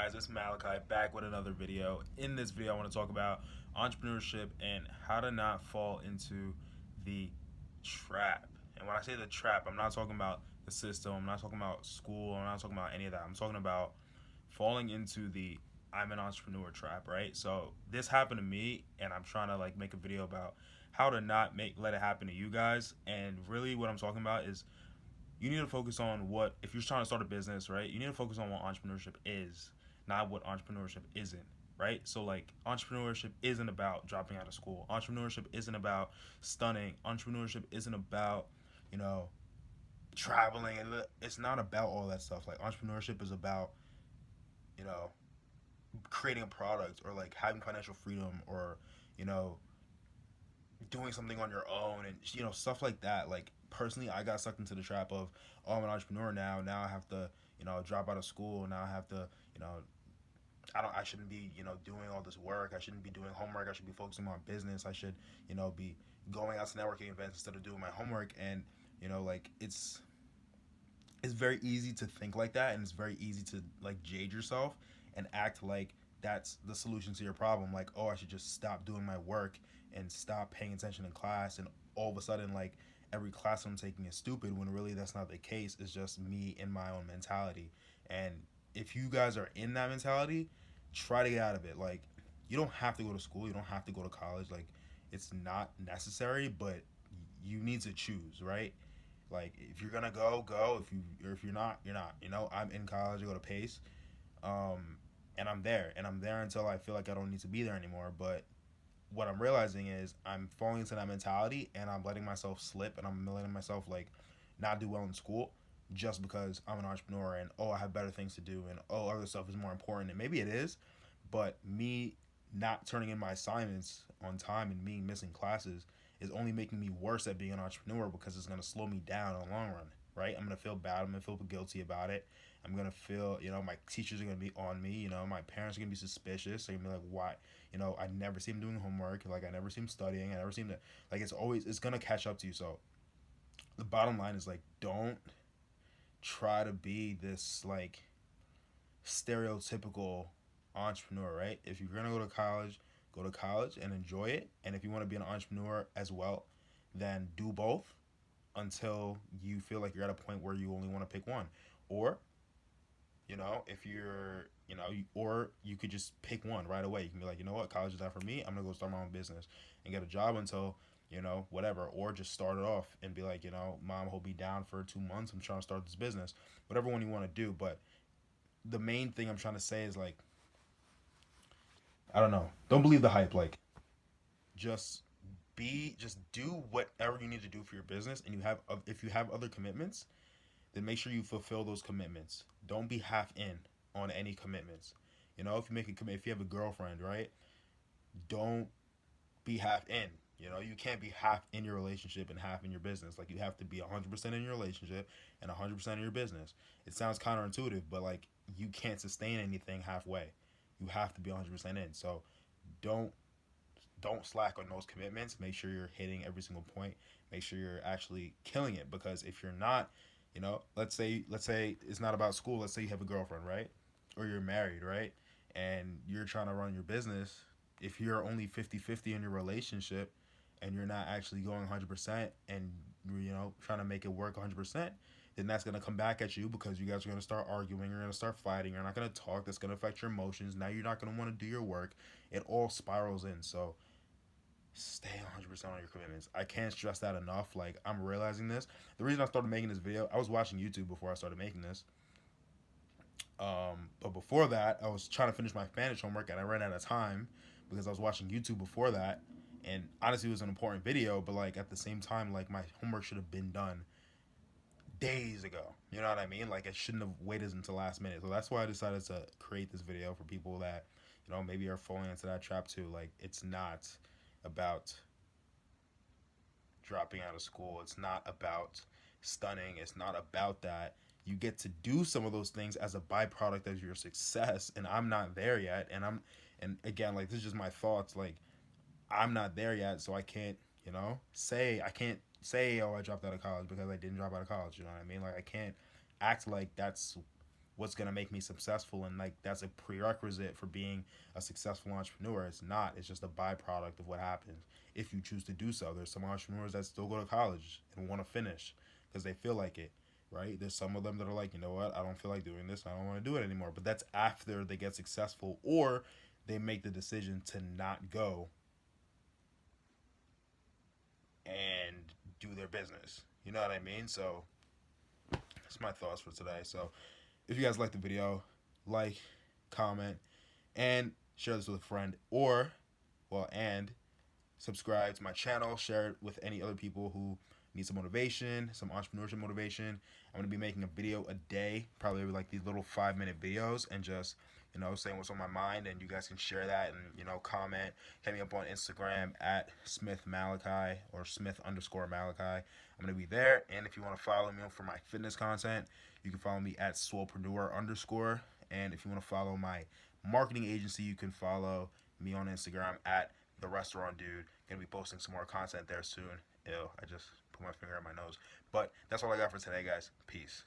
guys, it's Malachi back with another video. In this video, I want to talk about entrepreneurship and how to not fall into the trap. And when I say the trap, I'm not talking about the system, I'm not talking about school, I'm not talking about any of that. I'm talking about falling into the I'm an entrepreneur trap, right? So this happened to me and I'm trying to like make a video about how to not make let it happen to you guys. And really what I'm talking about is you need to focus on what if you're trying to start a business, right? You need to focus on what entrepreneurship is, not what entrepreneurship isn't, right? So like entrepreneurship isn't about dropping out of school. Entrepreneurship isn't about stunning. Entrepreneurship isn't about, you know, traveling, and it's not about all that stuff. Like entrepreneurship is about, you know, creating a product or like having financial freedom or, you know, doing something on your own and stuff like that. Like personally, I got sucked into the trap of, oh, I'm an entrepreneur now. Now I have to drop out of school. Now I have to you know I shouldn't be doing all this work. I shouldn't be doing homework. I should be focusing on business. I should be going out to networking events instead of doing my homework. And like it's very easy to think like that, and it's very easy to like jade yourself and act like that's the solution to your problem. Like, oh, I should just stop doing my work and stop paying attention in class, and all of a sudden, like every class I'm taking is stupid. When really that's not the case. It's just me in my own mentality. And if you guys are in that mentality, try to get out of it. Like, you don't have to go to school. You don't have to go to college. Like, it's not necessary, but you need to choose, right? Like if you're gonna go, go. If you're not, you're not. I'm in college. I go to Pace, and I'm there until I feel like I don't need to be there anymore. But what I'm realizing is I'm falling into that mentality, and I'm letting myself slip, and I'm letting myself like not do well in school just because I'm an entrepreneur, and oh, I have better things to do, and oh, other stuff is more important. And maybe it is, but me not turning in my assignments on time and me missing classes is only making me worse at being an entrepreneur, because it's going to slow me down in the long run, right? I'm going to feel bad. I'm going to feel guilty about it. I'm going to feel, my teachers are going to be on me. My parents are going to be suspicious. They're going to be like, why? I never see him doing homework. Like, I never see him studying. I never see him, like, it's going to catch up to you. So the bottom line is, like, don't try to be this, like, stereotypical entrepreneur, right? If you're going to go to college and enjoy it. And if you want to be an entrepreneur as well, then do both until you feel like you're at a point where you only want to pick one. Or, if you're, or you could just pick one right away. You can be like, you know what, college is not for me. I'm going to go start my own business and get a job until, whatever. Or just start it off and be like, mom, hold me down for 2 months. I'm trying to start this business. Whatever one you want to do. But the main thing I'm trying to say is, like, I don't know. Don't believe the hype. Like, just just do whatever you need to do for your business. And if you have other commitments, then make sure you fulfill those commitments. Don't be half in on any commitments. If you make a commit, if you have a girlfriend, right? Don't be half in. You can't be half in your relationship and half in your business. Like, you have to be 100% in your relationship and 100% in your business. It sounds counterintuitive, but like, you can't sustain anything halfway. You have to be 100% in. So don't don't slack on those commitments. Make sure you're hitting every single point. Make sure you're actually killing it, because if you're not, let's say it's not about school. Let's say you have a girlfriend, right? Or you're married, right? And you're trying to run your business. If you're only 50-50 in your relationship and you're not actually going 100% and trying to make it work 100%, then that's going to come back at you, because you guys are going to start arguing, you're going to start fighting, you're not going to talk, that's going to affect your emotions. Now you're not going to want to do your work. It all spirals in. So stay 100% on your commitments. I can't stress that enough. Like, I'm realizing this. The reason I started making this video, I was watching YouTube before I started making this. But before that, I was trying to finish my Spanish homework, and I ran out of time because I was watching YouTube before that. And honestly, it was an important video, but like at the same time, like my homework should have been done days ago. You know what I mean? Like, I shouldn't have waited until last minute. So that's why I decided to create this video for people that, maybe are falling into that trap too. Like, it's not about dropping out of school. It's not about stunning. It's not about that. You get to do some of those things as a byproduct of your success, and I'm not there yet. And again, like, this is just my thoughts. Like, I'm not there yet, so I can't say, oh, I dropped out of college because I didn't drop out of college. You know what I mean? Like, I can't act like that's what's gonna make me successful, and like that's a prerequisite for being a successful entrepreneur. It's not. It's just a byproduct of what happens if you choose to do so. There's some entrepreneurs that still go to college and want to finish because they feel like it, right? There's some of them that are like, you know what, I don't feel like doing this. I don't want to do it anymore. But that's after they get successful or they make the decision to not go and do their business. You know what I mean? So that's my thoughts for today. So if you guys like the video, like, comment, and share this with a friend, or and subscribe to my channel, share it with any other people who need some motivation, some entrepreneurship motivation. I'm going to be making a video a day, probably like these little 5-minute videos, and just, you know, saying what's on my mind, and you guys can share that and, you know, comment. Hit me up on Instagram at Smith Malachi or Smith_Malachi. I'm going to be there. And if you want to follow me for my fitness content, you can follow me at Swolepreneur_. And if you want to follow my marketing agency, you can follow me on Instagram at The Restaurant Dude. Gonna be posting some more content there soon. Ew, I just put my finger on my nose. But that's all I got for today, guys. Peace.